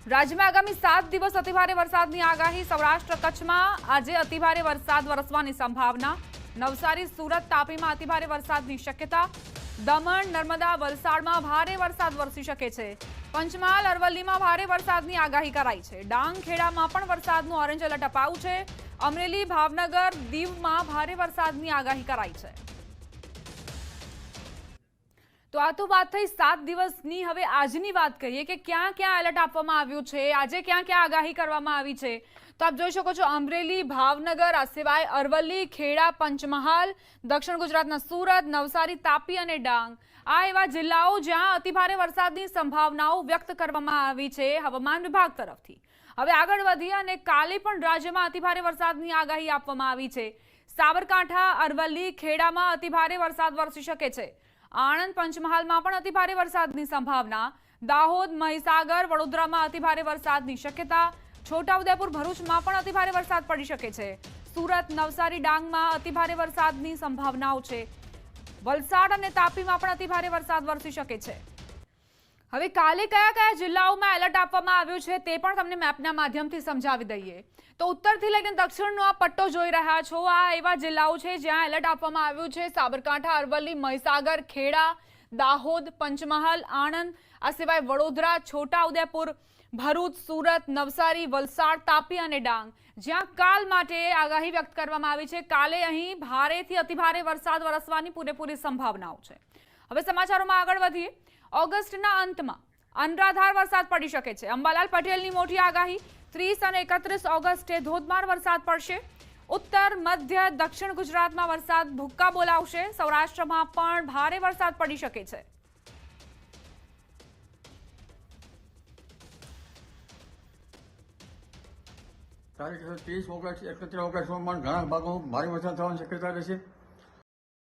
રાજ્યમાં આગામી 7 દિવસ અતિભારે વરસાદની આગાહી। સૌરાષ્ટ્ર કચ્છમાં આજે અતિભારે વરસાદ વરસવાની સંભાવના। નવસારી સુરત તાપીમાં અતિભારે વરસાદની શક્યતા। દમણ નર્મદા વલસાડમાં ભારે વરસાદ વરસી શકે છે। પંચમહાલ અરવલ્લીમાં ભારે વરસાદની આગાહી કરાઈ છે। ડાંગ ખેડામાં પણ વરસાદનું ઓરેન્જ એલર્ટ અપાયું છે। અમરેલી ભાવનગર દીવમાં ભારે વરસાદની આગાહી કરાઈ છે। તો આ તો વાત થઈ 7 દિવસની। હવે આજની વાત કરીએ કે ક્યાં ક્યાં એલર્ટ આપવામાં આવ્યું છે, આજે ક્યાં ક્યાં આગાહી કરવામાં આવી છે। તો આપ જોઈ શકો છો અમરેલી ભાવનગર આ સિવાય અરવલ્લી ખેડા પંચમહાલ દક્ષિણ ગુજરાતના સુરત નવસારી તાપી અને ડાંગ આ એવા જિલ્લાઓ જ્યાં અતિભારે વરસાદની સંભાવનાઓ વ્યક્ત કરવામાં આવી છે હવામાન વિભાગ તરફથી। હવે આગળ વધીએ અને કાલે પણ રાજ્યમાં અતિભારે વરસાદની આગાહી આપવામાં આવી છે। સાબરકાંઠા અરવલ્લી ખેડામાં અતિભારે વરસાદ વરસી શકે છે। આણંદ પંચમહાલમાં પણ અતિભારે વરસાદની સંભાવના। દાહોદ મહીસાગર વડોદરામાં અતિભારે વરસાદની શક્યતા। છોટાઉદેપુર ભરૂચમાં પણ અતિભારે વરસાદ પડી શકે છે। સુરત નવસારી ડાંગમાં અતિભારે વરસાદની સંભાવનાઓ છે। વલસાડ અને તાપીમાં પણ અતિભારે વરસાદ વરસી શકે છે। હવે કાલે કયા કયા જિલ્લાઓમાં એલર્ટ આપવામાં આવ્યું છે તે પણ તમને મેપના માધ્યમથી સમજાવી દઈએ। તો ઉત્તરથી લઈને દક્ષિણનો આ પટ્ટો જોઈ રહ્યા છો, આ એવા જિલ્લાઓ છે જ્યાં એલર્ટ આપવામાં આવ્યું છે। સાબરકાંઠા અરવલ્લી મહીસાગર ખેડા દાહોદ પંચમહાલ આણંદ આ સિવાય વડોદરા છોટાઉદેપુર ભરૂચ સુરત નવસારી વલસાડ તાપી અને ડાંગ જ્યાં કાલ માટે આગાહી વ્યક્ત કરવામાં આવી છે। કાલે અહીં ભારેથી અતિભારે વરસાદ વરસવાની પૂરેપૂરી સંભાવનાઓ છે। હવે સમાચારોમાં આગળ વધીએ। ઓગસ્ટના અંતમાં અનરાધાર વરસાદ પડી શકે છે। અંબાલાલ પટેલની મોટી આગાહી। 30 અને 31 ઓગસ્ટે ધોધમાર વરસાદ પડશે। ઉત્તર મધ્ય દક્ષિણ ગુજરાતમાં વરસાદ ભૂક્કા બોલાવશે। સૌરાષ્ટ્રમાં પણ ભારે વરસાદ પડી શકે છે। તારીખ 30 ઓગસ્ટ 31 ઓગસ્ટમાં ઘણા ભાગોમાં ભારે વરસાદ થવાની શક્યતા રહેશે।